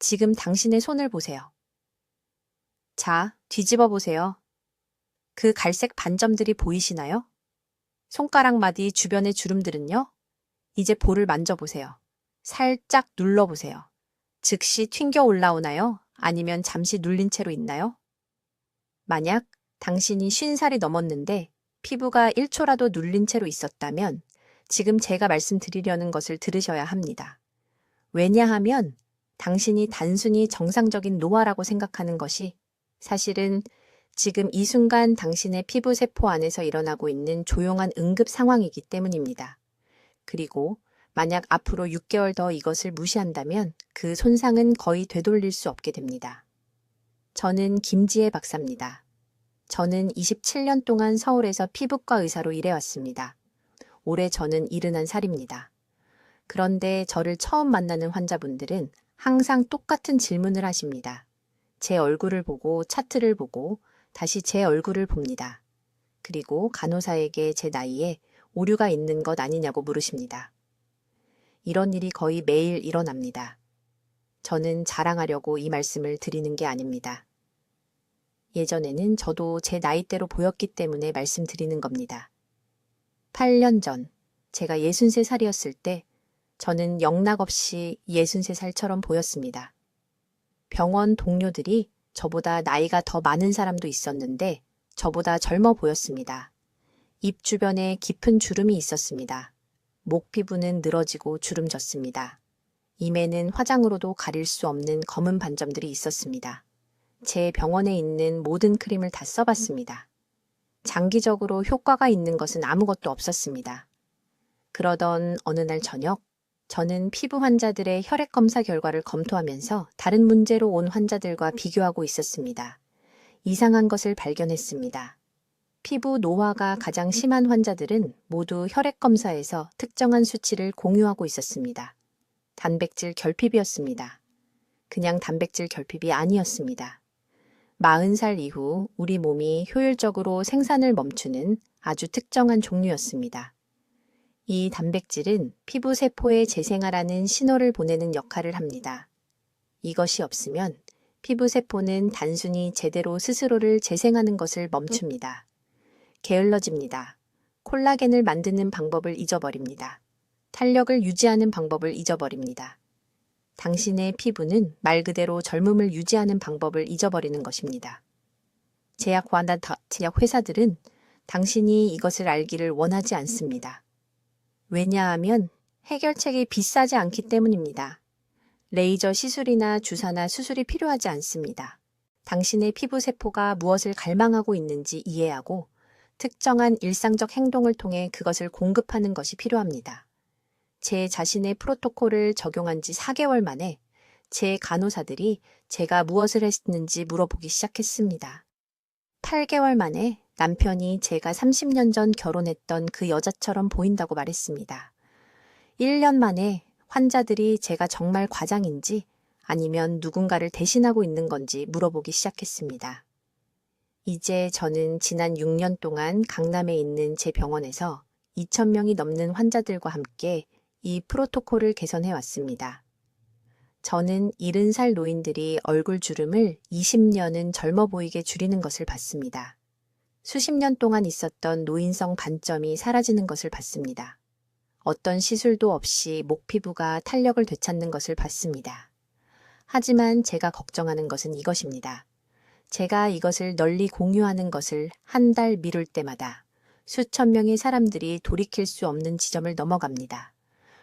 지금 당신의 손을 보세요. 자, 뒤집어 보세요. 그 갈색 반점들이 보이시나요? 손가락 마디 주변의 주름들은요? 이제 볼을 만져보세요. 살짝 눌러보세요. 즉시 튕겨 올라오나요? 아니면 잠시 눌린 채로 있나요? 만약 당신이 50살이 넘었는데 피부가 1초라도 눌린 채로 있었다면 지금 제가 말씀드리려는 것을 들으셔야 합니다. 왜냐하면 당신이 단순히 정상적인 노화라고 생각하는 것이 사실은 지금 이 순간 당신의 피부 세포 안에서 일어나고 있는 조용한 응급 상황이기 때문입니다. 그리고 만약 앞으로 6개월 더 이것을 무시한다면 그 손상은 거의 되돌릴 수 없게 됩니다. 저는 김지혜 박사입니다. 저는 27년 동안 서울에서 피부과 의사로 일해왔습니다. 올해 저는 71살입니다. 그런데 저를 처음 만나는 환자분들은 항상 똑같은 질문을 하십니다. 제 얼굴을 보고 차트를 보고 다시 제 얼굴을 봅니다. 그리고 간호사에게 제 나이에 오류가 있는 것 아니냐고 물으십니다. 이런 일이 거의 매일 일어납니다. 저는 자랑하려고 이 말씀을 드리는 게 아닙니다. 예전에는 저도 제 나이대로 보였기 때문에 말씀드리는 겁니다. 8년 전 제가 63살이었을 때 저는 영락없이 63살처럼 보였습니다. 병원 동료들이 저보다 나이가 더 많은 사람도 있었는데 저보다 젊어 보였습니다. 입 주변에 깊은 주름이 있었습니다. 목 피부는 늘어지고 주름졌습니다. 임에는 화장으로도 가릴 수 없는 검은 반점들이 있었습니다. 제 병원에 있는 모든 크림을 다 써봤습니다. 장기적으로 효과가 있는 것은 아무것도 없었습니다. 그러던 어느 날 저녁, 저는 피부 환자들의 혈액 검사 결과를 검토하면서 다른 문제로 온 환자들과 비교하고 있었습니다. 이상한 것을 발견했습니다. 피부 노화가 가장 심한 환자들은 모두 혈액 검사에서 특정한 수치를 공유하고 있었습니다. 단백질 결핍이었습니다. 그냥 단백질 결핍이 아니었습니다. 40살 이후 우리 몸이 효율적으로 생산을 멈추는 아주 특정한 종류였습니다. 이 단백질은 피부 세포의 재생하라는 신호를 보내는 역할을 합니다. 이것이 없으면 피부 세포는 단순히 제대로 스스로를 재생하는 것을 멈춥니다. 게을러집니다. 콜라겐을 만드는 방법을 잊어버립니다. 탄력을 유지하는 방법을 잊어버립니다. 당신의 피부는 말 그대로 젊음을 유지하는 방법을 잊어버리는 것입니다. 제약 회사들은 당신이 이것을 알기를 원하지 않습니다. 왜냐하면 해결책이 비싸지 않기 때문입니다. 레이저 시술이나 주사나 수술이 필요하지 않습니다. 당신의 피부 세포가 무엇을 갈망하고 있는지 이해하고 특정한 일상적 행동을 통해 그것을 공급하는 것이 필요합니다. 제 자신의 프로토콜을 적용한 지 4개월 만에 제 간호사들이 제가 무엇을 했는지 물어보기 시작했습니다. 8개월 만에 남편이 제가 30년 전 결혼했던 그 여자처럼 보인다고 말했습니다. 1년 만에 환자들이 제가 정말 과장인지 아니면 누군가를 대신하고 있는 건지 물어보기 시작했습니다. 이제 저는 지난 6년 동안 강남에 있는 제 병원에서 2,000명이 넘는 환자들과 함께 이 프로토콜을 개선해 왔습니다. 저는 70살 노인들이 얼굴 주름을 20년은 젊어 보이게 줄이는 것을 봤습니다. 수십 년 동안 있었던 노인성 반점이 사라지는 것을 봤습니다. 어떤 시술도 없이 목 피부가 탄력을 되찾는 것을 봤습니다. 하지만 제가 걱정하는 것은 이것입니다. 제가 이것을 널리 공유하는 것을 한 달 미룰 때마다 수천 명의 사람들이 돌이킬 수 없는 지점을 넘어갑니다.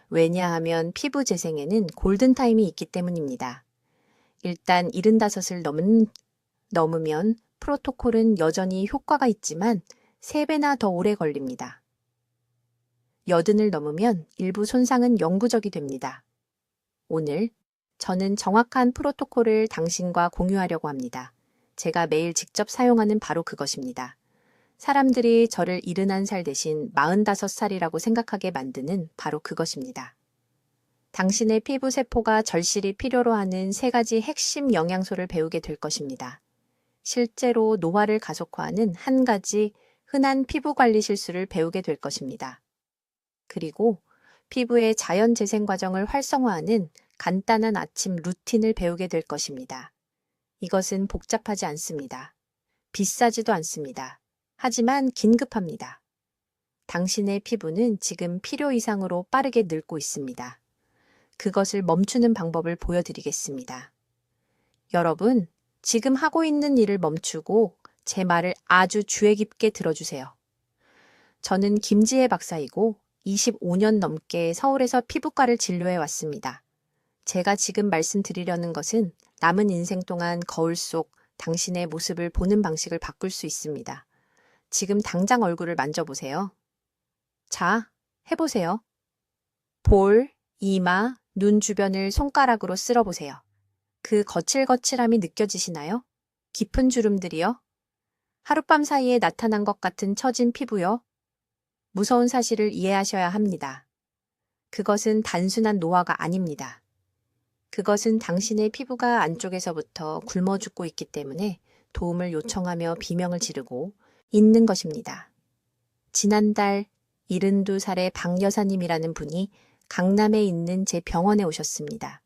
왜냐하면 피부 재생에는 골든타임이 있기 때문입니다. 일단 75을 넘으면 프로토콜은 여전히 효과가 있지만 3배나 더 오래 걸립니다. 80을 넘으면 일부 손상은 영구적이 됩니다. 오늘 저는 정확한 프로토콜을 당신과 공유하려고 합니다. 제가 매일 직접 사용하는 바로 그것입니다. 사람들이 저를 71살 대신 45살이라고 생각하게 만드는 바로 그것입니다. 당신의 피부 세포가 절실히 필요로 하는 3가지 핵심 영양소를 배우게 될 것입니다. 실제로 노화를 가속화하는 한 가지 흔한 피부 관리 실수를 배우게 될 것입니다. 그리고 피부의 자연 재생 과정을 활성화하는 간단한 아침 루틴을 배우게 될 것입니다. 이것은 복잡하지 않습니다. 비싸지도 않습니다. 하지만 긴급합니다. 당신의 피부는 지금 필요 이상으로 빠르게 늙고 있습니다. 그것을 멈추는 방법을 보여드리겠습니다. 여러분, 지금 하고 있는 일을 멈추고 제 말을 아주 주의 깊게 들어주세요. 저는 김지혜 박사이고 25년 넘게 서울에서 피부과를 진료해 왔습니다. 제가 지금 말씀드리려는 것은 남은 인생 동안 거울 속 당신의 모습을 보는 방식을 바꿀 수 있습니다. 지금 당장 얼굴을 만져보세요. 자, 해보세요. 볼, 이마, 눈 주변을 손가락으로 쓸어보세요. 그 거칠거칠함이 느껴지시나요? 깊은 주름들이요? 하룻밤 사이에 나타난 것 같은 처진 피부요? 무서운 사실을 이해하셔야 합니다. 그것은 단순한 노화가 아닙니다. 그것은 당신의 피부가 안쪽에서부터 굶어 죽고 있기 때문에 도움을 요청하며 비명을 지르고 있는 것입니다. 지난달 72살의 박 여사님이라는 분이 강남에 있는 제 병원에 오셨습니다.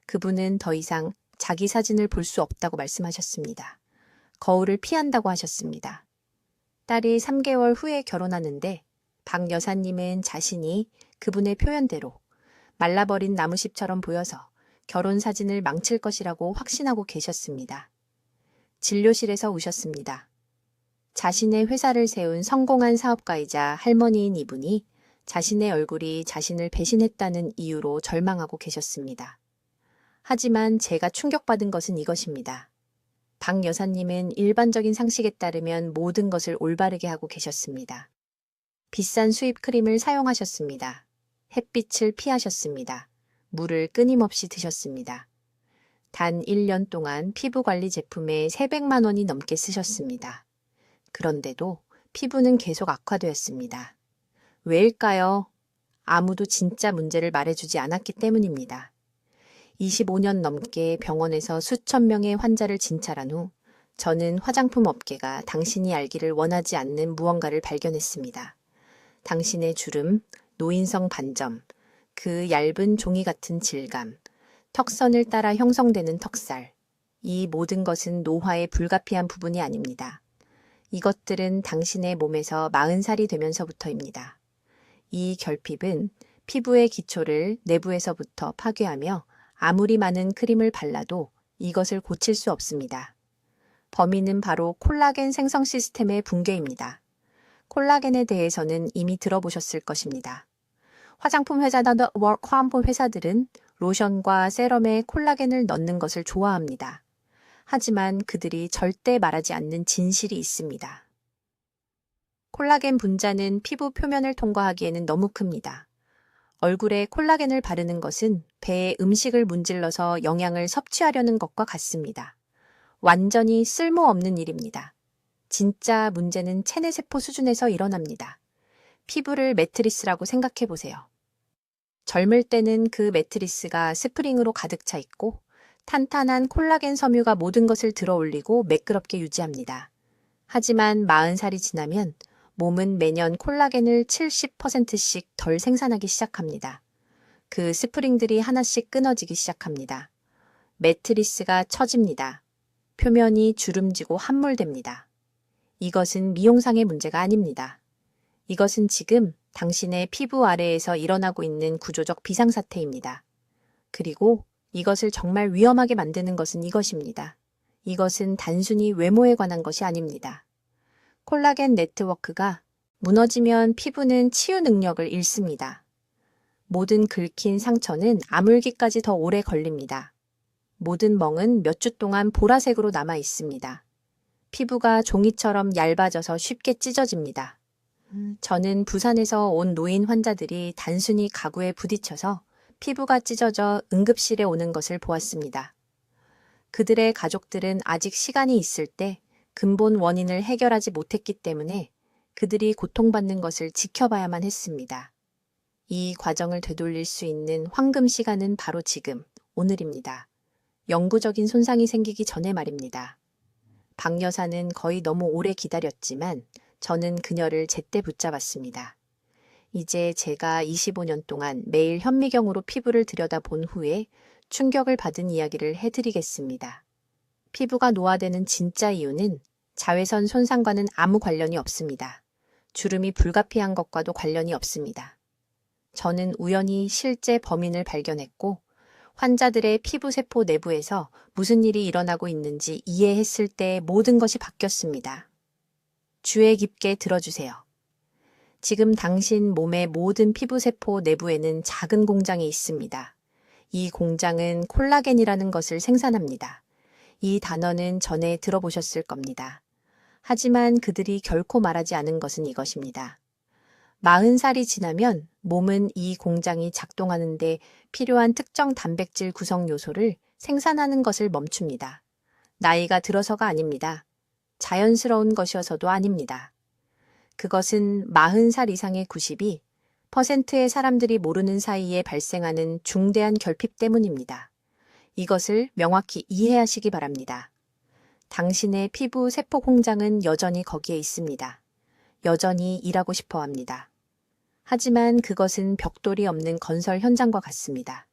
그분은 더 이상 자기 사진을 볼 수 없다고 말씀하셨습니다. 거울을 피한다고 하셨습니다. 딸이 3개월 후에 결혼하는데 박 여사님은 자신이 그분의 표현대로 말라버린 나무잎처럼 보여서 결혼 사진을 망칠 것이라고 확신하고 계셨습니다. 진료실에서 우셨습니다. 자신의 회사를 세운 성공한 사업가이자 할머니인 이분이 자신의 얼굴이 자신을 배신했다는 이유로 절망하고 계셨습니다. 하지만 제가 충격받은 것은 이것입니다. 박 여사님은 일반적인 상식에 따르면 모든 것을 올바르게 하고 계셨습니다. 비싼 수입 크림을 사용하셨습니다. 햇빛을 피하셨습니다. 물을 끊임없이 드셨습니다. 단 1년 동안 피부관리 제품에 300만 원이 넘게 쓰셨습니다. 그런데도 피부는 계속 악화되었습니다. 왜일까요? 아무도 진짜 문제를 말해주지 않았기 때문입니다. 25년 넘게 병원에서 수천 명의 환자를 진찰한 후 저는 화장품 업계가 당신이 알기를 원하지 않는 무언가를 발견했습니다. 당신의 주름, 노인성 반점, 그 얇은 종이 같은 질감, 턱선을 따라 형성되는 턱살, 이 모든 것은 노화의 불가피한 부분이 아닙니다. 이것들은 당신의 몸에서 40살이 되면서부터입니다. 이 결핍은 피부의 기초를 내부에서부터 파괴하며 아무리 많은 크림을 발라도 이것을 고칠 수 없습니다. 범인은 바로 콜라겐 생성 시스템의 붕괴입니다. 콜라겐에 대해서는 이미 들어보셨을 것입니다. 화장품 회사들은 로션과 세럼에 콜라겐을 넣는 것을 좋아합니다. 하지만 그들이 절대 말하지 않는 진실이 있습니다. 콜라겐 분자는 피부 표면을 통과하기에는 너무 큽니다. 얼굴에 콜라겐을 바르는 것은 배에 음식을 문질러서 영양을 섭취하려는 것과 같습니다. 완전히 쓸모없는 일입니다. 진짜 문제는 체내세포 수준에서 일어납니다. 피부를 매트리스라고 생각해 보세요. 젊을 때는 그 매트리스가 스프링으로 가득 차 있고 탄탄한 콜라겐 섬유가 모든 것을 들어올리고 매끄럽게 유지합니다. 하지만 40살이 지나면 몸은 매년 콜라겐을 70%씩 덜 생산하기 시작합니다. 그 스프링들이 하나씩 끊어지기 시작합니다. 매트리스가 처집니다. 표면이 주름지고 함몰됩니다. 이것은 미용상의 문제가 아닙니다. 이것은 지금 당신의 피부 아래에서 일어나고 있는 구조적 비상사태입니다. 그리고 이것을 정말 위험하게 만드는 것은 이것입니다. 이것은 단순히 외모에 관한 것이 아닙니다. 콜라겐 네트워크가 무너지면 피부는 치유 능력을 잃습니다. 모든 긁힌 상처는 아물기까지 더 오래 걸립니다. 모든 멍은 몇 주 동안 보라색으로 남아 있습니다. 피부가 종이처럼 얇아져서 쉽게 찢어집니다. 저는 부산에서 온 노인 환자들이 단순히 가구에 부딪혀서 피부가 찢어져 응급실에 오는 것을 보았습니다. 그들의 가족들은 아직 시간이 있을 때 근본 원인을 해결하지 못했기 때문에 그들이 고통받는 것을 지켜봐야만 했습니다. 이 과정을 되돌릴 수 있는 황금 시간은 바로 지금, 오늘입니다. 영구적인 손상이 생기기 전에 말입니다. 박 여사는 거의 너무 오래 기다렸지만 저는 그녀를 제때 붙잡았습니다. 이제 제가 25년 동안 매일 현미경으로 피부를 들여다본 후에 충격을 받은 이야기를 해드리겠습니다. 피부가 노화되는 진짜 이유는 자외선 손상과는 아무 관련이 없습니다. 주름이 불가피한 것과도 관련이 없습니다. 저는 우연히 실제 범인을 발견했고 환자들의 피부세포 내부에서 무슨 일이 일어나고 있는지 이해했을 때 모든 것이 바뀌었습니다. 주의 깊게 들어주세요. 지금 당신 몸의 모든 피부세포 내부에는 작은 공장이 있습니다. 이 공장은 콜라겐이라는 것을 생산합니다. 이 단어는 전에 들어보셨을 겁니다. 하지만 그들이 결코 말하지 않은 것은 이것입니다. 40살이 지나면 몸은 이 공장이 작동하는데 필요한 특정 단백질 구성 요소를 생산하는 것을 멈춥니다. 나이가 들어서가 아닙니다. 자연스러운 것이어서도 아닙니다. 그것은 40살 이상의 92%의 사람들이 모르는 사이에 발생하는 중대한 결핍 때문입니다. 이것을 명확히 이해하시기 바랍니다. 당신의 피부 세포 공장은 여전히 거기에 있습니다. 여전히 일하고 싶어 합니다. 하지만 그것은 벽돌이 없는 건설 현장과 같습니다.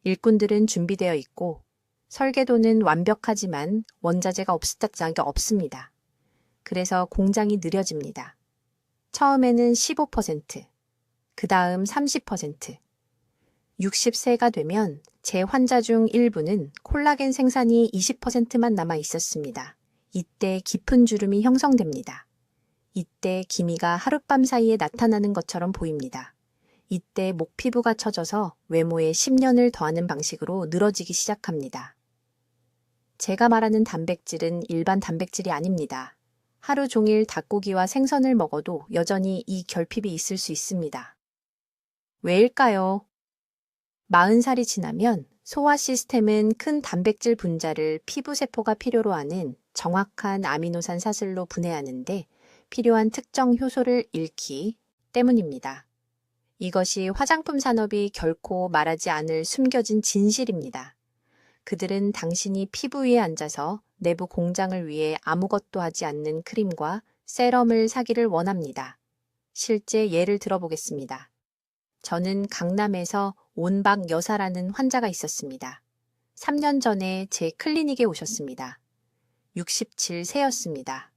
일꾼들은 준비되어 있고 설계도는 완벽하지만 원자재가 없습니다. 그래서 공장이 느려집니다. 처음에는 15%, 그 다음 30%, 60세가 되면 제 환자 중 일부는 콜라겐 생산이 20%만 남아 있었습니다. 이때 깊은 주름이 형성됩니다. 이때 기미가 하룻밤 사이에 나타나는 것처럼 보입니다. 이때 목 피부가 처져서 외모에 10년을 더하는 방식으로 늘어지기 시작합니다. 제가 말하는 단백질은 일반 단백질이 아닙니다. 하루 종일 닭고기와 생선을 먹어도 여전히 이 결핍이 있을 수 있습니다. 왜일까요? 40살이 지나면 소화 시스템은 큰 단백질 분자를 피부세포가 필요로 하는 정확한 아미노산 사슬로 분해하는데 필요한 특정 효소를 잃기 때문입니다. 이것이 화장품 산업이 결코 말하지 않을 숨겨진 진실입니다. 그들은 당신이 피부 위에 앉아서 내부 공장을 위해 아무것도 하지 않는 크림과 세럼을 사기를 원합니다. 실제 예를 들어보겠습니다. 저는 강남에서 온박 여사라는 환자가 있었습니다. 3년 전에 제 클리닉에 오셨습니다. 67세였습니다.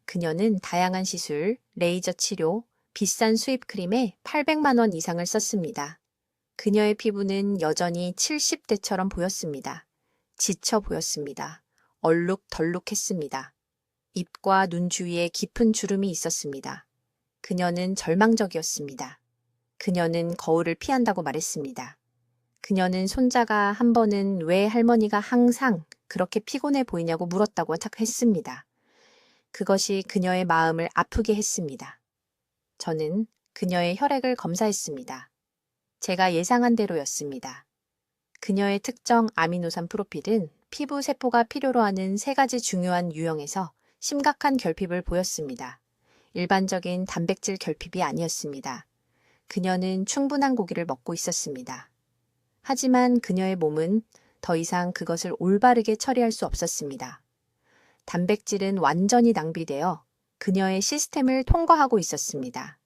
그녀는 다양한 시술, 레이저 치료, 비싼 수입 크림에 800만 원 이상을 썼습니다. 그녀의 피부는 여전히 70대처럼 보였습니다. 지쳐 보였습니다. 얼룩덜룩했습니다. 입과 눈 주위에 깊은 주름이 있었습니다. 그녀는 절망적이었습니다. 그녀는 거울을 피한다고 말했습니다. 그녀는 손자가 한 번은 왜 할머니가 항상 그렇게 피곤해 보이냐고 물었다고 했습니다. 그것이 그녀의 마음을 아프게 했습니다. 저는 그녀의 혈액을 검사했습니다. 제가 예상한 대로였습니다. 그녀의 특정 아미노산 프로필은 피부 세포가 필요로 하는 3가지 중요한 유형에서 심각한 결핍을 보였습니다. 일반적인 단백질 결핍이 아니었습니다. 그녀는 충분한 고기를 먹고 있었습니다. 하지만 그녀의 몸은 더 이상 그것을 올바르게 처리할 수 없었습니다. 단백질은 완전히 낭비되어 그녀의 시스템을 통과하고 있었습니다.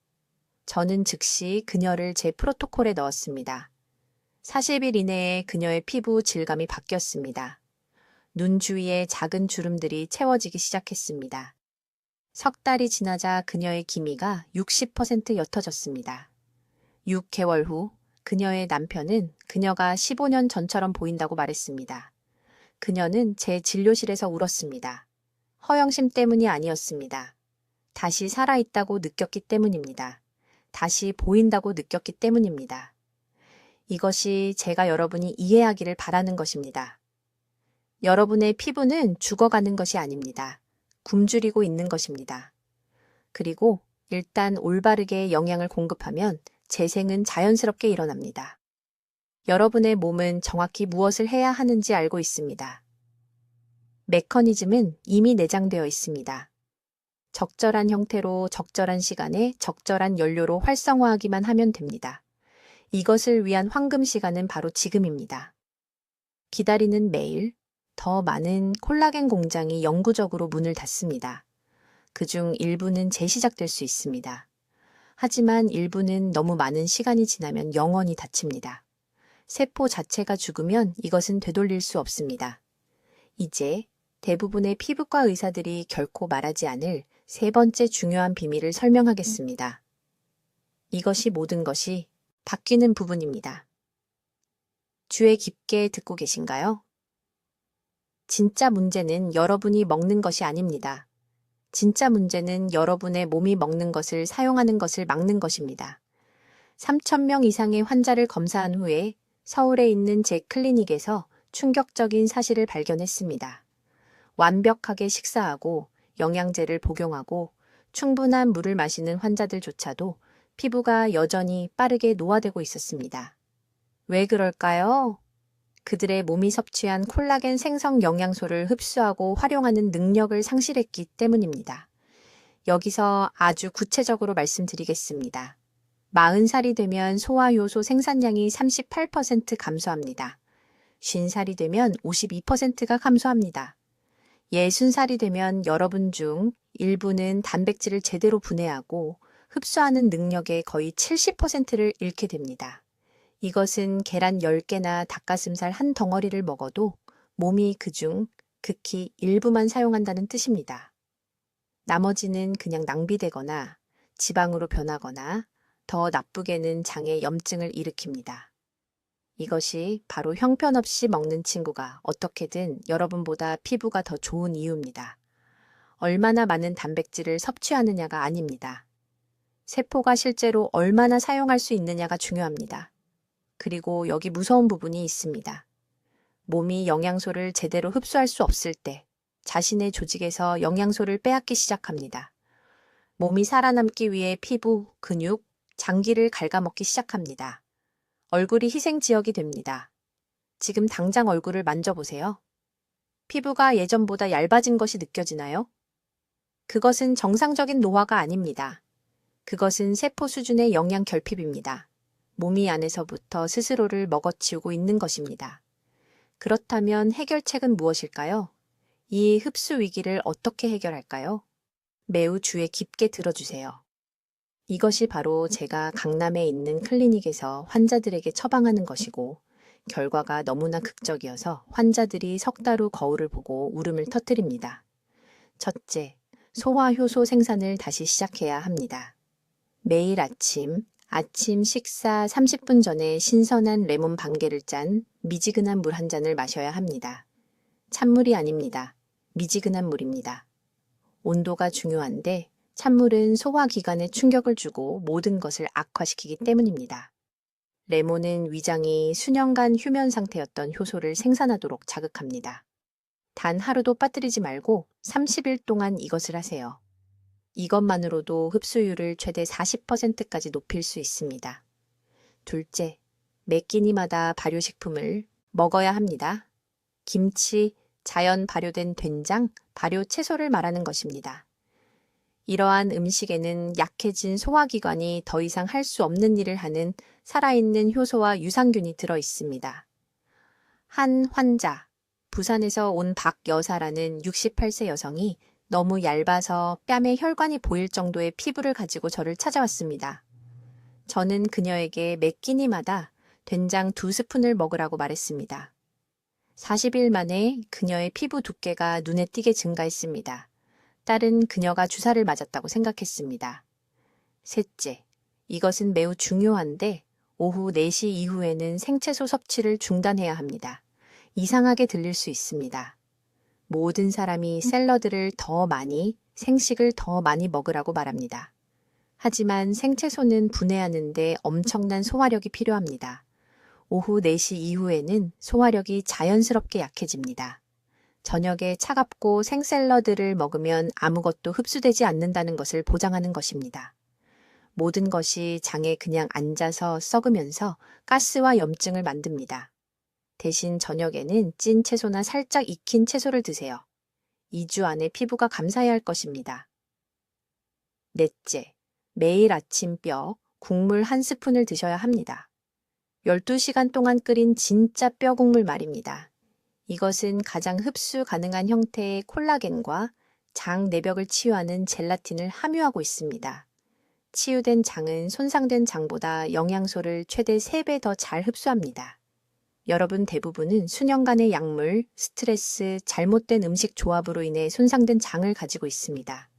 저는 즉시 그녀를 제 프로토콜에 넣었습니다. 40일 이내에 그녀의 피부 질감이 바뀌었습니다. 눈 주위에 작은 주름들이 채워지기 시작했습니다. 석 달이 지나자 그녀의 기미가 60% 옅어졌습니다. 6개월 후 그녀의 남편은 그녀가 15년 전처럼 보인다고 말했습니다. 그녀는 제 진료실에서 울었습니다. 허영심 때문이 아니었습니다. 다시 살아있다고 느꼈기 때문입니다. 다시 보인다고 느꼈기 때문입니다. 이것이 제가 여러분이 이해하기를 바라는 것입니다. 여러분의 피부는 죽어가는 것이 아닙니다. 굶주리고 있는 것입니다. 그리고 일단 올바르게 영양을 공급하면 재생은 자연스럽게 일어납니다. 여러분의 몸은 정확히 무엇을 해야 하는지 알고 있습니다. 메커니즘은 이미 내장되어 있습니다. 적절한 형태로 적절한 시간에 적절한 연료로 활성화하기만 하면 됩니다. 이것을 위한 황금 시간은 바로 지금입니다. 기다리는 매일 더 많은 콜라겐 공장이 영구적으로 문을 닫습니다. 그중 일부는 재시작될 수 있습니다. 하지만 일부는 너무 많은 시간이 지나면 영원히 닫힙니다. 세포 자체가 죽으면 이것은 되돌릴 수 없습니다. 이제 대부분의 피부과 의사들이 결코 말하지 않을 세 번째 중요한 비밀을 설명하겠습니다. 이것이 모든 것이 바뀌는 부분입니다. 귀에 깊게 듣고 계신가요? 진짜 문제는 여러분이 먹는 것이 아닙니다. 진짜 문제는 여러분의 몸이 먹는 것을 사용하는 것을 막는 것입니다. 3,000명 이상의 환자를 검사한 후에 서울에 있는 제 클리닉에서 충격적인 사실을 발견했습니다. 완벽하게 식사하고 영양제를 복용하고 충분한 물을 마시는 환자들조차도 피부가 여전히 빠르게 노화되고 있었습니다. 왜 그럴까요? 그들의 몸이 섭취한 콜라겐 생성 영양소를 흡수하고 활용하는 능력을 상실했기 때문입니다. 여기서 아주 구체적으로 말씀드리겠습니다. 40살이 되면 소화효소 생산량이 38% 감소합니다. 50살이 되면 52%가 감소합니다. 60살이 되면 여러분 중 일부는 단백질을 제대로 분해하고 흡수하는 능력의 거의 70%를 잃게 됩니다. 이것은 계란 10개나 닭가슴살 한 덩어리를 먹어도 몸이 그중 극히 일부만 사용한다는 뜻입니다. 나머지는 그냥 낭비되거나 지방으로 변하거나 더 나쁘게는 장에 염증을 일으킵니다. 이것이 바로 형편없이 먹는 친구가 어떻게든 여러분보다 피부가 더 좋은 이유입니다. 얼마나 많은 단백질을 섭취하느냐가 아닙니다. 세포가 실제로 얼마나 사용할 수 있느냐가 중요합니다. 그리고 여기 무서운 부분이 있습니다. 몸이 영양소를 제대로 흡수할 수 없을 때 자신의 조직에서 영양소를 빼앗기 시작합니다. 몸이 살아남기 위해 피부, 근육, 장기를 갉아먹기 시작합니다. 얼굴이 희생지역이 됩니다. 지금 당장 얼굴을 만져보세요. 피부가 예전보다 얇아진 것이 느껴지나요? 그것은 정상적인 노화가 아닙니다. 그것은 세포 수준의 영양 결핍입니다. 몸이 안에서부터 스스로를 먹어치우고 있는 것입니다. 그렇다면 해결책은 무엇일까요? 이 흡수 위기를 어떻게 해결할까요? 매우 귀에 깊게 들어주세요. 이것이 바로 제가 강남에 있는 클리닉에서 환자들에게 처방하는 것이고 결과가 너무나 극적이어서 환자들이 석 달 후 거울을 보고 울음을 터뜨립니다. 첫째, 소화효소 생산을 다시 시작해야 합니다. 매일 아침 식사 30분 전에 신선한 레몬 반 개를 짠 미지근한 물 한 잔을 마셔야 합니다. 찬물이 아닙니다. 미지근한 물입니다. 온도가 중요한데 찬물은 소화기관에 충격을 주고 모든 것을 악화시키기 때문입니다. 레몬은 위장이 수년간 휴면 상태였던 효소를 생산하도록 자극합니다. 단 하루도 빠뜨리지 말고 30일 동안 이것을 하세요. 이것만으로도 흡수율을 최대 40%까지 높일 수 있습니다. 둘째, 매 끼니마다 발효식품을 먹어야 합니다. 김치, 자연 발효된 된장, 발효 채소를 말하는 것입니다. 이러한 음식에는 약해진 소화기관이 더 이상 할 수 없는 일을 하는 살아있는 효소와 유산균이 들어 있습니다. 한 환자, 부산에서 온 박여사라는 68세 여성이 너무 얇아서 뺨에 혈관이 보일 정도의 피부를 가지고 저를 찾아왔습니다. 저는 그녀에게 매 끼니마다 된장 2스푼을 먹으라고 말했습니다. 40일 만에 그녀의 피부 두께가 눈에 띄게 증가했습니다. 딸은 그녀가 주사를 맞았다고 생각했습니다. 셋째, 이것은 매우 중요한데 오후 4시 이후에는 생채소 섭취를 중단해야 합니다. 이상하게 들릴 수 있습니다. 모든 사람이 샐러드를 더 많이, 생식을 더 많이 먹으라고 말합니다. 하지만 생채소는 분해하는데 엄청난 소화력이 필요합니다. 오후 4시 이후에는 소화력이 자연스럽게 약해집니다. 저녁에 차갑고 생샐러드를 먹으면 아무것도 흡수되지 않는다는 것을 보장하는 것입니다. 모든 것이 장에 그냥 앉아서 썩으면서 가스와 염증을 만듭니다. 대신 저녁에는 찐 채소나 살짝 익힌 채소를 드세요. 2주 안에 피부가 감사해야 할 것입니다. 넷째, 매일 아침 뼈, 국물 1스푼을 드셔야 합니다. 12시간 동안 끓인 진짜 뼈 국물 말입니다. 이것은 가장 흡수 가능한 형태의 콜라겐과 장 내벽을 치유하는 젤라틴을 함유하고 있습니다. 치유된 장은 손상된 장보다 영양소를 최대 3배 더 잘 흡수합니다. 여러분 대부분은 수년간의 약물, 스트레스, 잘못된 음식 조합으로 인해 손상된 장을 가지고 있습니다.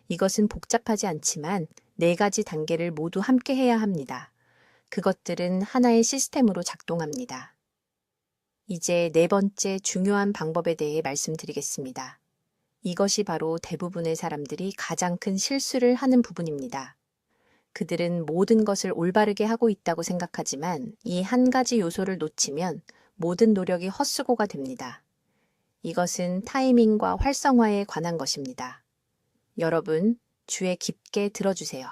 이것은 복잡하지 않지만 4가지 단계를 모두 함께 해야 합니다. 그것들은 하나의 시스템으로 작동합니다. 이제 4번째 중요한 방법에 대해 말씀드리겠습니다. 이것이 바로 대부분의 사람들이 가장 큰 실수를 하는 부분입니다. 그들은 모든 것을 올바르게 하고 있다고 생각하지만 이 한 가지 요소를 놓치면 모든 노력이 헛수고가 됩니다. 이것은 타이밍과 활성화에 관한 것입니다. 여러분, 주에 깊게 들어주세요.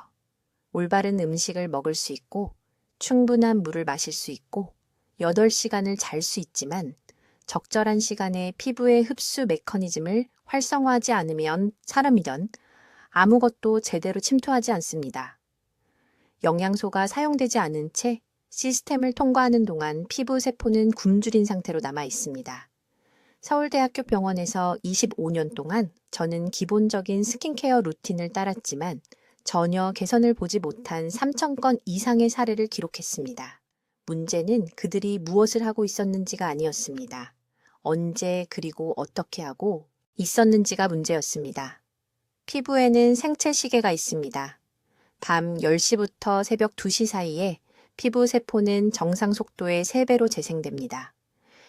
올바른 음식을 먹을 수 있고 충분한 물을 마실 수 있고 8시간을 잘 수 있지만 적절한 시간에 피부의 흡수 메커니즘을 활성화하지 않으면 사람이든 아무것도 제대로 침투하지 않습니다. 영양소가 사용되지 않은 채 시스템을 통과하는 동안 피부 세포는 굶주린 상태로 남아 있습니다. 서울대학교 병원에서 25년 동안 저는 기본적인 스킨케어 루틴을 따랐지만 전혀 개선을 보지 못한 3,000건 이상의 사례를 기록했습니다. 문제는 그들이 무엇을 하고 있었는지가 아니었습니다. 언제 그리고 어떻게 하고 있었는지가 문제였습니다. 피부에는 생체 시계가 있습니다. 밤 10시부터 새벽 2시 사이에 피부 세포는 정상 속도의 3배로 재생됩니다.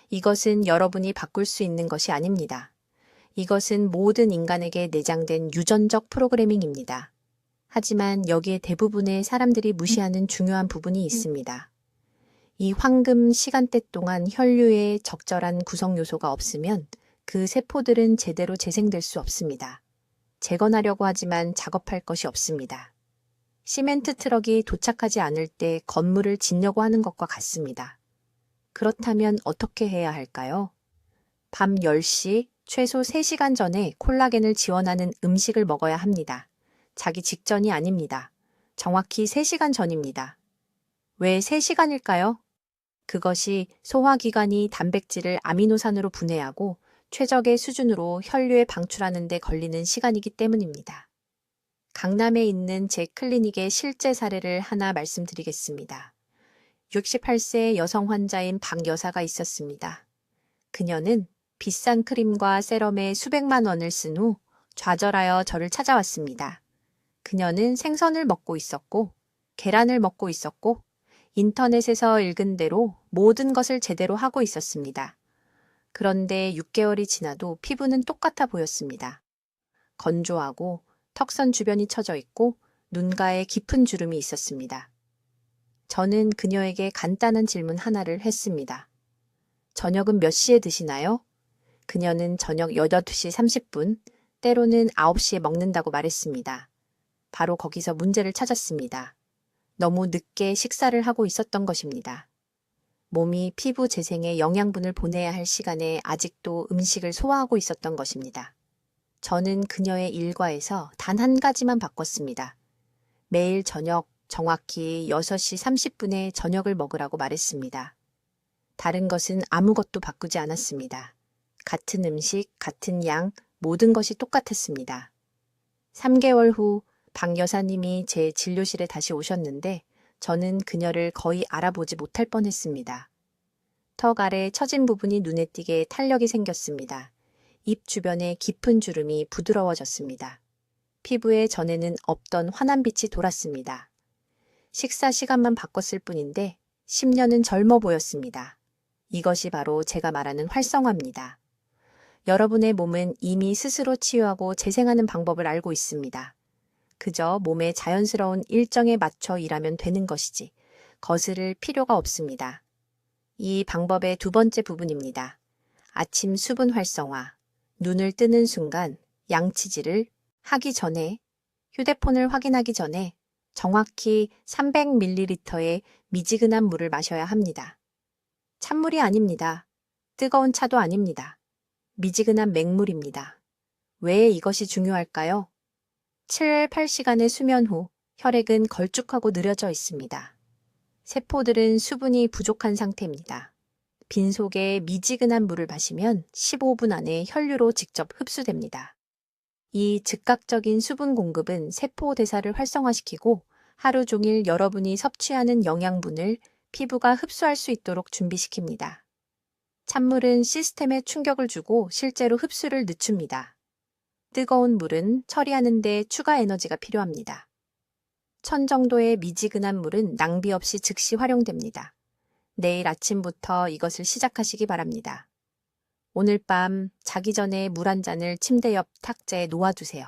이것은 여러분이 바꿀 수 있는 것이 아닙니다. 이것은 모든 인간에게 내장된 유전적 프로그래밍입니다. 하지만 여기에 대부분의 사람들이 무시하는 중요한 부분이 있습니다. 이 황금 시간대 동안 혈류에 적절한 구성 요소가 없으면 그 세포들은 제대로 재생될 수 없습니다. 재건하려고 하지만 작업할 것이 없습니다. 시멘트 트럭이 도착하지 않을 때 건물을 짓려고 하는 것과 같습니다. 그렇다면 어떻게 해야 할까요? 밤 10시, 최소 3시간 전에 콜라겐을 지원하는 음식을 먹어야 합니다. 자기 직전이 아닙니다. 정확히 3시간 전입니다. 왜 3시간일까요? 그것이 소화기관이 단백질을 아미노산으로 분해하고 최적의 수준으로 혈류에 방출하는 데 걸리는 시간이기 때문입니다. 강남에 있는 제 클리닉의 실제 사례를 하나 말씀드리겠습니다. 68세 여성 환자인 박 여사가 있었습니다. 그녀는 비싼 크림과 세럼에 수백만 원을 쓴 후 좌절하여 저를 찾아왔습니다. 그녀는 생선을 먹고 있었고 계란을 먹고 있었고 인터넷에서 읽은 대로 모든 것을 제대로 하고 있었습니다. 그런데 6개월이 지나도 피부는 똑같아 보였습니다. 건조하고 턱선 주변이 처져 있고 눈가에 깊은 주름이 있었습니다. 저는 그녀에게 간단한 질문 하나를 했습니다. 저녁은 몇 시에 드시나요? 그녀는 저녁 8시 30분, 때로는 9시에 먹는다고 말했습니다. 바로 거기서 문제를 찾았습니다. 너무 늦게 식사를 하고 있었던 것입니다. 몸이 피부 재생에 영양분을 보내야 할 시간에 아직도 음식을 소화하고 있었던 것입니다. 저는 그녀의 일과에서 단 한 가지만 바꿨습니다. 매일 저녁 정확히 6시 30분에 저녁을 먹으라고 말했습니다. 다른 것은 아무것도 바꾸지 않았습니다. 같은 음식, 같은 양, 모든 것이 똑같았습니다. 3개월 후 박 여사님이 제 진료실에 다시 오셨는데 저는 그녀를 거의 알아보지 못할 뻔했습니다. 턱 아래 처진 부분이 눈에 띄게 탄력이 생겼습니다. 입 주변에 깊은 주름이 부드러워졌습니다. 피부에 전에는 없던 환한 빛이 돌았습니다. 식사 시간만 바꿨을 뿐인데 10년은 젊어 보였습니다. 이것이 바로 제가 말하는 활성화입니다. 여러분의 몸은 이미 스스로 치유하고 재생하는 방법을 알고 있습니다. 그저 몸의 자연스러운 일정에 맞춰 일하면 되는 것이지 거스를 필요가 없습니다. 이 방법의 2번째 부분입니다. 아침 수분 활성화. 눈을 뜨는 순간 양치질을 하기 전에 휴대폰을 확인하기 전에 정확히 300ml의 미지근한 물을 마셔야 합니다. 찬물이 아닙니다. 뜨거운 차도 아닙니다. 미지근한 맹물입니다. 왜 이것이 중요할까요? 7, 8시간의 수면 후 혈액은 걸쭉하고 느려져 있습니다. 세포들은 수분이 부족한 상태입니다. 빈속에 미지근한 물을 마시면 15분 안에 혈류로 직접 흡수됩니다. 이 즉각적인 수분 공급은 세포 대사를 활성화시키고 하루 종일 여러분이 섭취하는 영양분을 피부가 흡수할 수 있도록 준비시킵니다. 찬물은 시스템에 충격을 주고 실제로 흡수를 늦춥니다. 뜨거운 물은 처리하는 데 추가 에너지가 필요합니다. 1000 정도의 미지근한 물은 낭비 없이 즉시 활용됩니다. 내일 아침부터 이것을 시작하시기 바랍니다. 오늘 밤 자기 전에 물 한 잔을 침대 옆 탁자에 놓아두세요.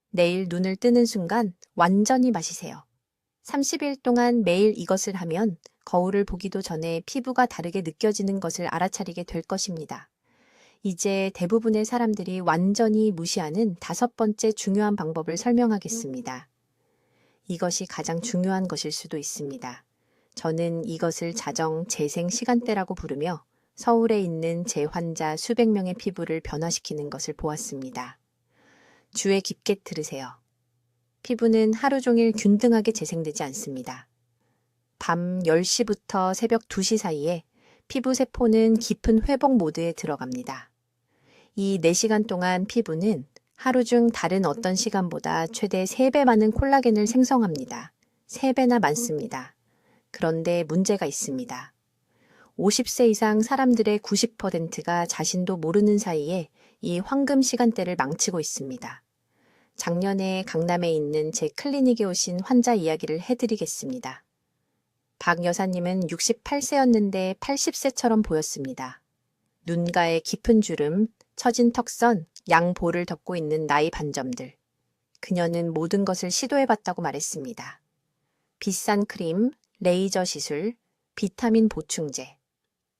내일 눈을 뜨는 순간 완전히 마시세요. 30일 동안 매일 이것을 하면 거울을 보기도 전에 피부가 다르게 느껴지는 것을 알아차리게 될 것입니다. 이제 대부분의 사람들이 완전히 무시하는 5번째 중요한 방법을 설명하겠습니다. 이것이 가장 중요한 것일 수도 있습니다. 저는 이것을 자정 재생 시간대라고 부르며 서울에 있는 제 환자 수백 명의 피부를 변화시키는 것을 보았습니다. 주의 깊게 들으세요. 피부는 하루 종일 균등하게 재생되지 않습니다. 밤 10시부터 새벽 2시 사이에 피부 세포는 깊은 회복 모드에 들어갑니다. 이 4시간 동안 피부는 하루 중 다른 어떤 시간보다 최대 3배 많은 콜라겐을 생성합니다. 3배나 많습니다. 그런데 문제가 있습니다. 50세 이상 사람들의 90%가 자신도 모르는 사이에 이 황금 시간대를 망치고 있습니다. 작년에 강남에 있는 제 클리닉에 오신 환자 이야기를 해드리겠습니다. 박 여사님은 68세였는데 80세처럼 보였습니다. 눈가에 깊은 주름, 처진 턱선, 양볼을 덮고 있는 나이 반점들. 그녀는 모든 것을 시도해봤다고 말했습니다. 비싼 크림, 레이저 시술, 비타민 보충제.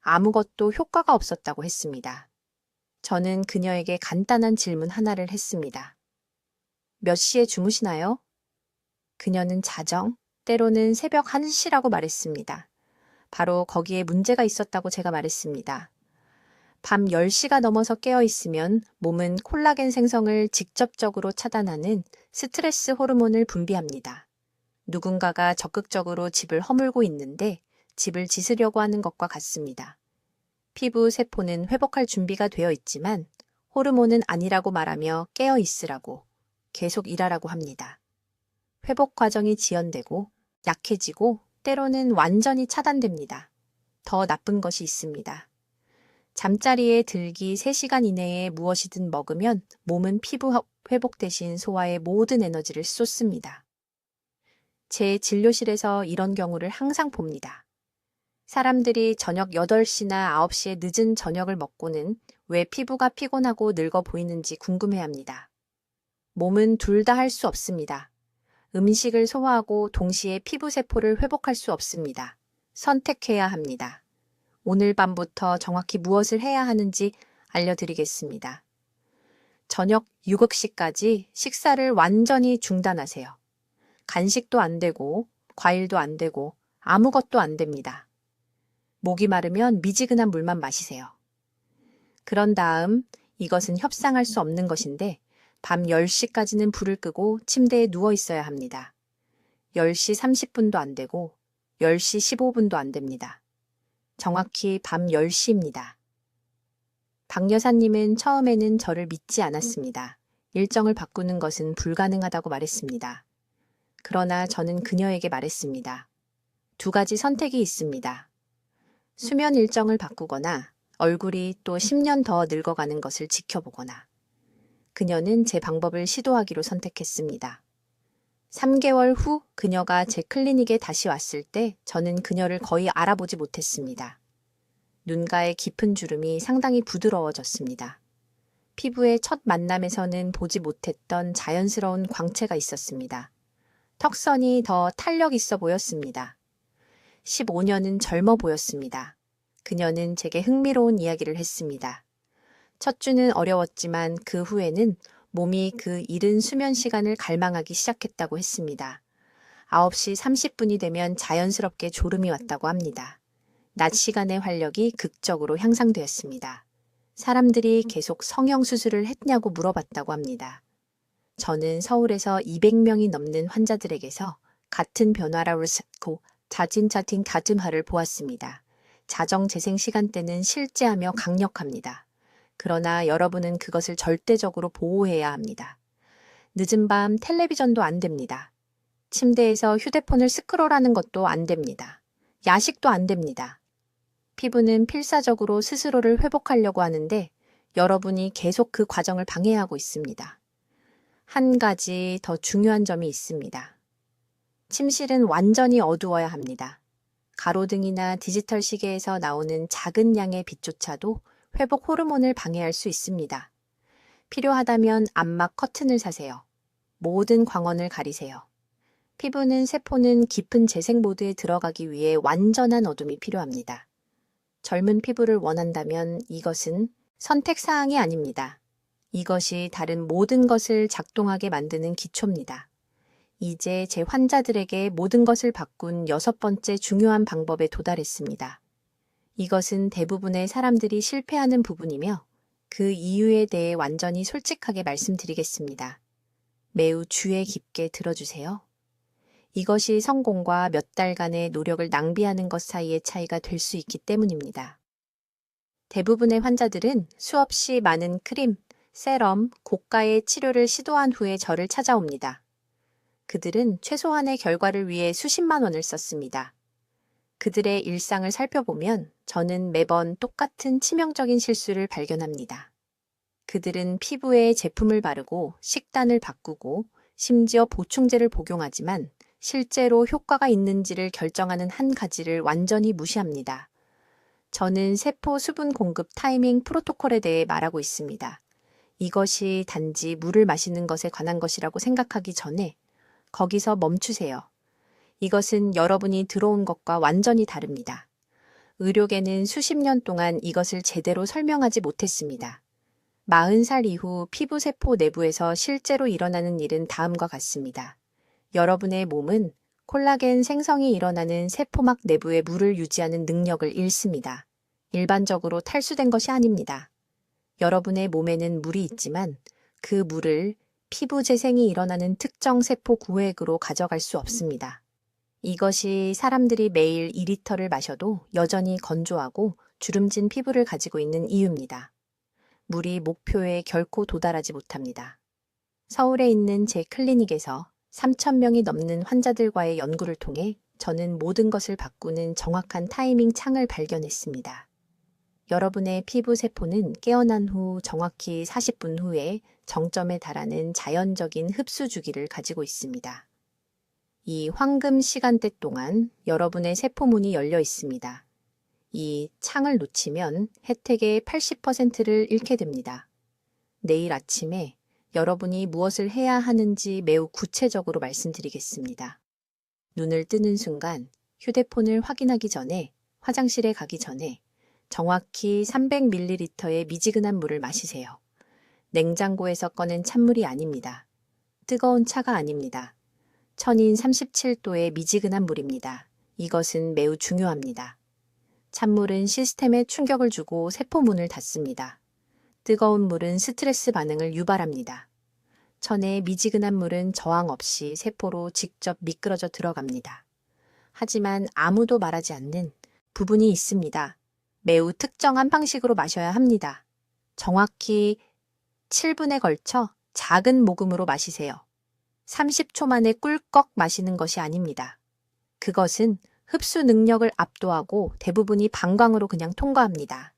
아무것도 효과가 없었다고 했습니다. 저는 그녀에게 간단한 질문 하나를 했습니다. 몇 시에 주무시나요? 그녀는 자정, 때로는 새벽 1시라고 말했습니다. 바로 거기에 문제가 있었다고 제가 말했습니다. 밤 10시가 넘어서 깨어 있으면 몸은 콜라겐 생성을 직접적으로 차단하는 스트레스 호르몬을 분비합니다. 누군가가 적극적으로 집을 허물고 있는데 집을 지으려고 하는 것과 같습니다. 피부 세포는 회복할 준비가 되어 있지만 호르몬은 아니라고 말하며 깨어 있으라고, 계속 일하라고 합니다. 회복 과정이 지연되고 약해지고 때로는 완전히 차단됩니다. 더 나쁜 것이 있습니다. 잠자리에 들기 3시간 이내에 무엇이든 먹으면 몸은 피부 회복 대신 소화에 모든 에너지를 쏟습니다. 제 진료실에서 이런 경우를 항상 봅니다. 사람들이 저녁 8시나 9시에 늦은 저녁을 먹고는 왜 피부가 피곤하고 늙어 보이는지 궁금해합니다. 몸은 둘 다 할 수 없습니다. 음식을 소화하고 동시에 피부 세포를 회복할 수 없습니다. 선택해야 합니다. 오늘 밤부터 정확히 무엇을 해야 하는지 알려드리겠습니다. 저녁 6시까지 식사를 완전히 중단하세요. 간식도 안 되고 과일도 안 되고 아무것도 안 됩니다. 목이 마르면 미지근한 물만 마시세요. 그런 다음 이것은 협상할 수 없는 것인데 밤 10시까지는 불을 끄고 침대에 누워 있어야 합니다. 10시 30분도 안 되고 10시 15분도 안 됩니다. 정확히 밤 10시입니다. 박 여사님은 처음에는 저를 믿지 않았습니다. 일정을 바꾸는 것은 불가능하다고 말했습니다. 그러나 저는 그녀에게 말했습니다. 2가지 선택이 있습니다. 수면 일정을 바꾸거나 얼굴이 또 10년 더 늙어가는 것을 지켜보거나. 그녀는 제 방법을 시도하기로 선택했습니다. 3개월 후 그녀가 제 클리닉에 다시 왔을 때 저는 그녀를 거의 알아보지 못했습니다. 눈가에 깊은 주름이 상당히 부드러워졌습니다. 피부의 첫 만남에서는 보지 못했던 자연스러운 광채가 있었습니다. 턱선이 더 탄력 있어 보였습니다. 15년은 젊어 보였습니다. 그녀는 제게 흥미로운 이야기를 했습니다. 첫 주는 어려웠지만 그 후에는 몸이 그 이른 수면 시간을 갈망하기 시작했다고 했습니다. 9시 30분이 되면 자연스럽게 졸음이 왔다고 합니다. 낮 시간의 활력이 극적으로 향상되었습니다. 사람들이 계속 성형수술을 했냐고 물어봤다고 합니다. 저는 서울에서 200명이 넘는 환자들에게서 같은 변화라고 듣고 자진자팅 다짐하를 보았습니다. 자정재생 시간대는 실제하며 강력합니다. 그러나 여러분은 그것을 절대적으로 보호해야 합니다. 늦은 밤 텔레비전도 안 됩니다. 침대에서 휴대폰을 스크롤하는 것도 안 됩니다. 야식도 안 됩니다. 피부는 필사적으로 스스로를 회복하려고 하는데 여러분이 계속 그 과정을 방해하고 있습니다. 한 가지 더 중요한 점이 있습니다. 침실은 완전히 어두워야 합니다. 가로등이나 디지털 시계에서 나오는 작은 양의 빛조차도 회복 호르몬을 방해할 수 있습니다. 필요하다면 암막 커튼을 사세요. 모든 광원을 가리세요. 피부는 세포는 깊은 재생 모드에 들어가기 위해 완전한 어둠이 필요합니다. 젊은 피부를 원한다면 이것은 선택사항이 아닙니다. 이것이 다른 모든 것을 작동하게 만드는 기초입니다. 이제 제 환자들에게 모든 것을 바꾼 6번째 중요한 방법에 도달했습니다. 이것은 대부분의 사람들이 실패하는 부분이며 그 이유에 대해 완전히 솔직하게 말씀드리겠습니다. 매우 주의 깊게 들어주세요. 이것이 성공과 몇 달간의 노력을 낭비하는 것 사이의 차이가 될 수 있기 때문입니다. 대부분의 환자들은 수없이 많은 크림, 세럼, 고가의 치료를 시도한 후에 저를 찾아옵니다. 그들은 최소한의 결과를 위해 수십만 원을 썼습니다. 그들의 일상을 살펴보면 저는 매번 똑같은 치명적인 실수를 발견합니다. 그들은 피부에 제품을 바르고 식단을 바꾸고 심지어 보충제를 복용하지만 실제로 효과가 있는지를 결정하는 한 가지를 완전히 무시합니다. 저는 세포 수분 공급 타이밍 프로토콜에 대해 말하고 있습니다. 이것이 단지 물을 마시는 것에 관한 것이라고 생각하기 전에 거기서 멈추세요. 이것은 여러분이 들어온 것과 완전히 다릅니다. 의료계는 수십 년 동안 이것을 제대로 설명하지 못했습니다. 40살 이후 피부세포 내부에서 실제로 일어나는 일은 다음과 같습니다. 여러분의 몸은 콜라겐 생성이 일어나는 세포막 내부의 물을 유지하는 능력을 잃습니다. 일반적으로 탈수된 것이 아닙니다. 여러분의 몸에는 물이 있지만 그 물을 피부 재생이 일어나는 특정 세포 구획으로 가져갈 수 없습니다. 이것이 사람들이 매일 2리터를 마셔도 여전히 건조하고 주름진 피부를 가지고 있는 이유입니다. 물이 목표에 결코 도달하지 못합니다. 서울에 있는 제 클리닉에서 3,000명이 넘는 환자들과의 연구를 통해 저는 모든 것을 바꾸는 정확한 타이밍 창을 발견했습니다. 여러분의 피부 세포는 깨어난 후 정확히 40분 후에 정점에 달하는 자연적인 흡수 주기를 가지고 있습니다. 이 황금 시간대 동안 여러분의 세포문이 열려 있습니다. 이 창을 놓치면 혜택의 80%를 잃게 됩니다. 내일 아침에 여러분이 무엇을 해야 하는지 매우 구체적으로 말씀드리겠습니다. 눈을 뜨는 순간 휴대폰을 확인하기 전에 화장실에 가기 전에 정확히 300ml의 미지근한 물을 마시세요. 냉장고에서 꺼낸 찬물이 아닙니다. 뜨거운 차가 아닙니다. 천인 37도의 미지근한 물입니다. 이것은 매우 중요합니다. 찬물은 시스템에 충격을 주고 세포문을 닫습니다. 뜨거운 물은 스트레스 반응을 유발합니다. 천의 미지근한 물은 저항 없이 세포로 직접 미끄러져 들어갑니다. 하지만 아무도 말하지 않는 부분이 있습니다. 매우 특정한 방식으로 마셔야 합니다. 정확히 7분에 걸쳐 작은 모금으로 마시세요. 30초 만에 꿀꺽 마시는 것이 아닙니다. 그것은 흡수 능력을 압도하고 대부분이 방광으로 그냥 통과합니다.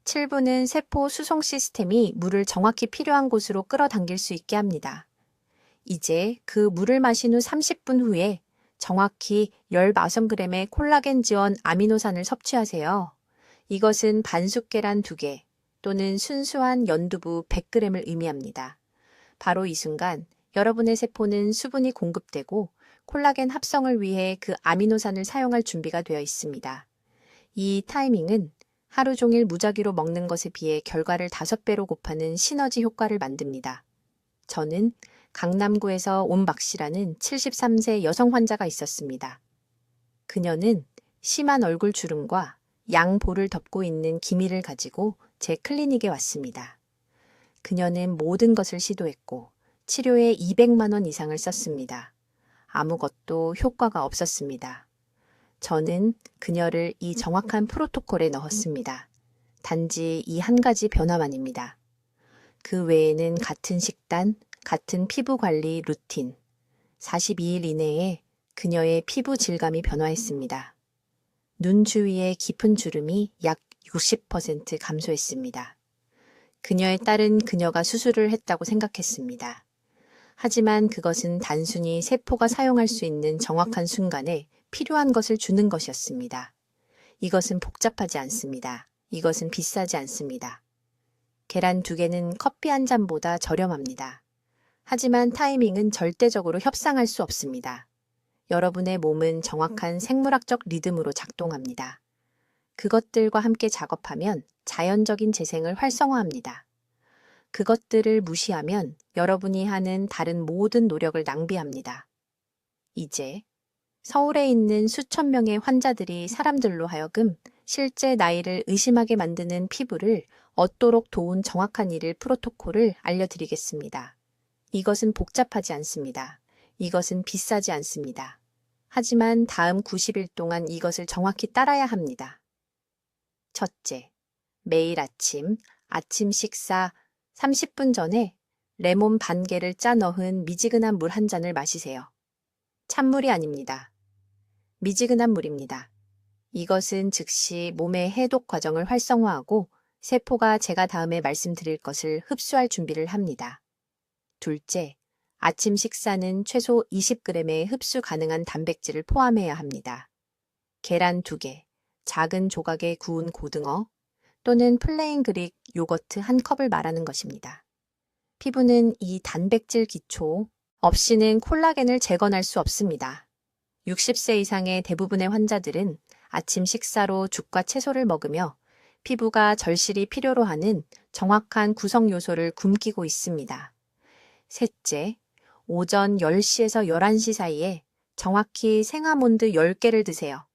7분은 세포 수송 시스템이 물을 정확히 필요한 곳으로 끌어당길 수 있게 합니다. 이제 그 물을 마신 후 30분 후에 정확히 15g의 콜라겐 지원 아미노산을 섭취하세요. 이것은 반숙 계란 2개 또는 순수한 연두부 100g을 의미합니다. 바로 이 순간 여러분의 세포는 수분이 공급되고 콜라겐 합성을 위해 그 아미노산을 사용할 준비가 되어 있습니다. 이 타이밍은 하루 종일 무작위로 먹는 것에 비해 결과를 5배로 곱하는 시너지 효과를 만듭니다. 저는 강남구에서 온박 씨라는 73세 여성 환자가 있었습니다. 그녀는 심한 얼굴 주름과 양볼을 덮고 있는 기미를 가지고 제 클리닉에 왔습니다. 그녀는 모든 것을 시도했고 치료에 200만 원 이상을 썼습니다. 아무것도 효과가 없었습니다. 저는 그녀를 이 정확한 프로토콜에 넣었습니다. 단지 이 한 가지 변화만입니다. 그 외에는 같은 식단, 같은 피부 관리 루틴, 42일 이내에 그녀의 피부 질감이 변화했습니다. 눈 주위의 깊은 주름이 약 60% 감소했습니다. 그녀의 딸은 그녀가 수술을 했다고 생각했습니다. 하지만 그것은 단순히 세포가 사용할 수 있는 정확한 순간에 필요한 것을 주는 것이었습니다. 이것은 복잡하지 않습니다. 이것은 비싸지 않습니다. 계란 2개는 커피 한 잔보다 저렴합니다. 하지만 타이밍은 절대적으로 협상할 수 없습니다. 여러분의 몸은 정확한 생물학적 리듬으로 작동합니다. 그것들과 함께 작업하면 자연적인 재생을 활성화합니다. 그것들을 무시하면 여러분이 하는 다른 모든 노력을 낭비합니다. 이제 서울에 있는 수천 명의 환자들이 사람들로 하여금 실제 나이를 의심하게 만드는 피부를 얻도록 도운 정확한 일일 프로토콜을 알려드리겠습니다. 이것은 복잡하지 않습니다. 이것은 비싸지 않습니다. 하지만 다음 90일 동안 이것을 정확히 따라야 합니다. 첫째, 매일 아침 식사 30분 전에 레몬 반 개를 짜 넣은 미지근한 물 한 잔을 마시세요. 찬물이 아닙니다. 미지근한 물입니다. 이것은 즉시 몸의 해독 과정을 활성화하고 세포가 제가 다음에 말씀드릴 것을 흡수할 준비를 합니다. 둘째, 아침 식사는 최소 20g의 흡수 가능한 단백질을 포함해야 합니다. 계란 2개, 작은 조각의 구운 고등어 또는 플레인 그릭 요거트 1컵을 말하는 것입니다. 피부는 이 단백질 기초 없이는 콜라겐을 재건할 수 없습니다. 60세 이상의 대부분의 환자들은 아침 식사로 죽과 채소를 먹으며 피부가 절실히 필요로 하는 정확한 구성 요소를 굶기고 있습니다. 셋째, 오전 10시에서 11시 사이에 정확히 생아몬드 10개를 드세요.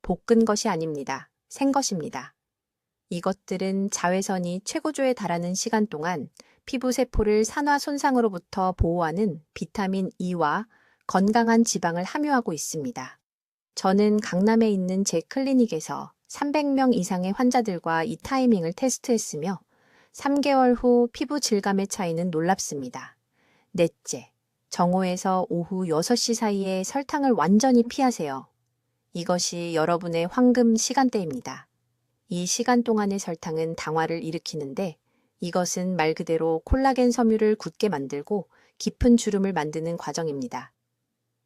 볶은 것이 아닙니다. 생 것입니다. 이것들은 자외선이 최고조에 달하는 시간 동안 피부 세포를 산화 손상으로부터 보호하는 비타민 E와 건강한 지방을 함유하고 있습니다. 저는 강남에 있는 제 클리닉에서 300명 이상의 환자들과 이 타이밍을 테스트했으며 3개월 후 피부 질감의 차이는 놀랍습니다. 넷째, 정오에서 오후 6시 사이에 설탕을 완전히 피하세요. 이것이 여러분의 황금 시간대입니다. 이 시간 동안의 설탕은 당화를 일으키는데 이것은 말 그대로 콜라겐 섬유를 굳게 만들고 깊은 주름을 만드는 과정입니다.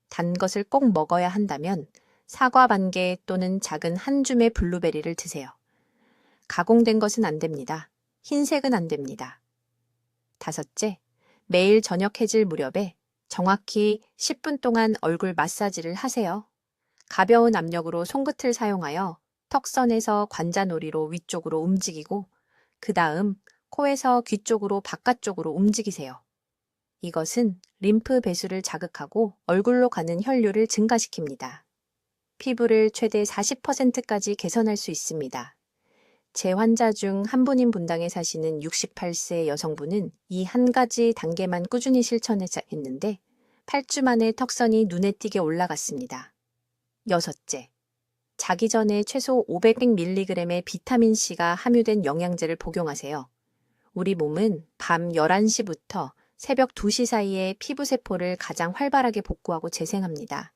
단 것을 꼭 먹어야 한다면 사과 반 개 또는 작은 한 줌의 블루베리를 드세요. 가공된 것은 안 됩니다. 흰색은 안 됩니다. 다섯째, 매일 저녁 해질 무렵에 정확히 10분 동안 얼굴 마사지를 하세요. 가벼운 압력으로 손끝을 사용하여 턱선에서 관자놀이로 위쪽으로 움직이고 그 다음 코에서 귀 쪽으로 바깥쪽으로 움직이세요. 이것은 림프 배수를 자극하고 얼굴로 가는 혈류를 증가시킵니다. 피부를 최대 40%까지 개선할 수 있습니다. 제 환자 중 한 분인 분당에 사시는 68세 여성분은 이 한 가지 단계만 꾸준히 실천했는데 8주 만에 턱선이 눈에 띄게 올라갔습니다. 여섯째, 자기 전에 최소 500mg의 비타민C가 함유된 영양제를 복용하세요. 우리 몸은 밤 11시부터 새벽 2시 사이에 피부세포를 가장 활발하게 복구하고 재생합니다.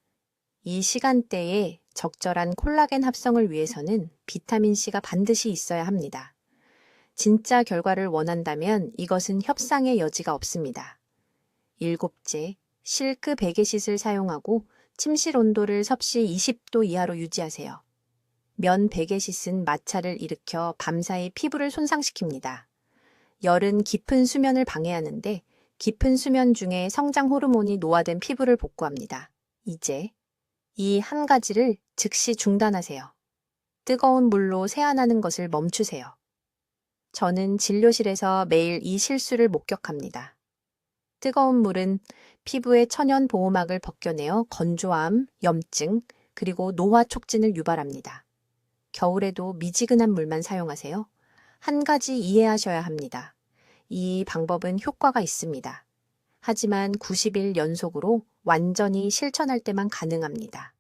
이 시간대에 적절한 콜라겐 합성을 위해서는 비타민C가 반드시 있어야 합니다. 진짜 결과를 원한다면 이것은 협상의 여지가 없습니다. 일곱째, 실크 베개싯을 사용하고 침실 온도를 섭씨 20도 이하로 유지하세요. 면 베개싯은 마찰을 일으켜 밤사이 피부를 손상시킵니다. 열은 깊은 수면을 방해하는데 깊은 수면 중에 성장 호르몬이 노화된 피부를 복구합니다. 이제 이 한 가지를 즉시 중단하세요. 뜨거운 물로 세안하는 것을 멈추세요. 저는 진료실에서 매일 이 실수를 목격합니다. 뜨거운 물은 피부의 천연 보호막을 벗겨내어 건조함, 염증, 그리고 노화 촉진을 유발합니다. 겨울에도 미지근한 물만 사용하세요. 한 가지 이해하셔야 합니다. 이 방법은 효과가 있습니다. 하지만 90일 연속으로 완전히 실천할 때만 가능합니다.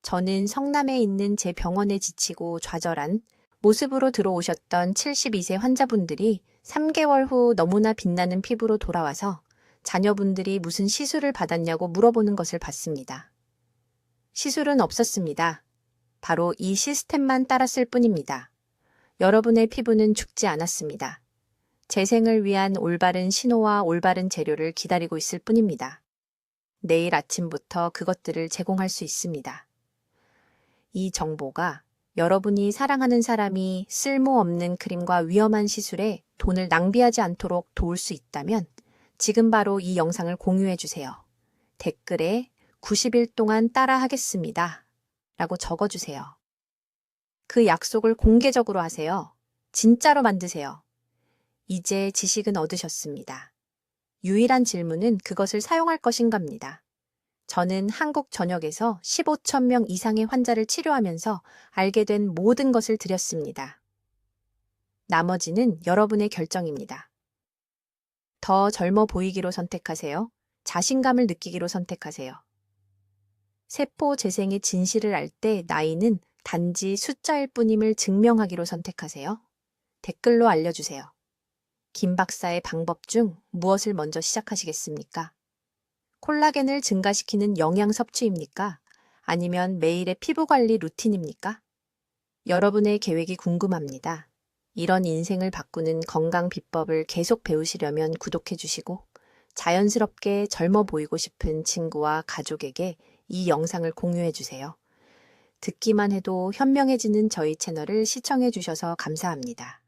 저는 성남에 있는 제 병원에 지치고 좌절한 모습으로 들어오셨던 72세 환자분들이 3개월 후 너무나 빛나는 피부로 돌아와서 자녀분들이 무슨 시술을 받았냐고 물어보는 것을 봤습니다. 시술은 없었습니다. 바로 이 시스템만 따랐을 뿐입니다. 여러분의 피부는 죽지 않았습니다. 재생을 위한 올바른 신호와 올바른 재료를 기다리고 있을 뿐입니다. 내일 아침부터 그것들을 제공할 수 있습니다. 이 정보가 여러분이 사랑하는 사람이 쓸모없는 크림과 위험한 시술에 돈을 낭비하지 않도록 도울 수 있다면 지금 바로 이 영상을 공유해 주세요. 댓글에 90일 동안 따라하겠습니다. 라고 적어주세요. 그 약속을 공개적으로 하세요. 진짜로 만드세요. 이제 지식은 얻으셨습니다. 유일한 질문은 그것을 사용할 것인가입니다. 저는 한국 전역에서 15천 명 이상의 환자를 치료하면서 알게 된 모든 것을 드렸습니다. 나머지는 여러분의 결정입니다. 더 젊어 보이기로 선택하세요. 자신감을 느끼기로 선택하세요. 세포 재생의 진실을 알 때 나이는 단지 숫자일 뿐임을 증명하기로 선택하세요. 댓글로 알려주세요. 김 박사의 방법 중 무엇을 먼저 시작하시겠습니까? 콜라겐을 증가시키는 영양 섭취입니까? 아니면 매일의 피부 관리 루틴입니까? 여러분의 계획이 궁금합니다. 이런 인생을 바꾸는 건강 비법을 계속 배우시려면 구독해 주시고 자연스럽게 젊어 보이고 싶은 친구와 가족에게 이 영상을 공유해 주세요. 듣기만 해도 현명해지는 저희 채널을 시청해 주셔서 감사합니다.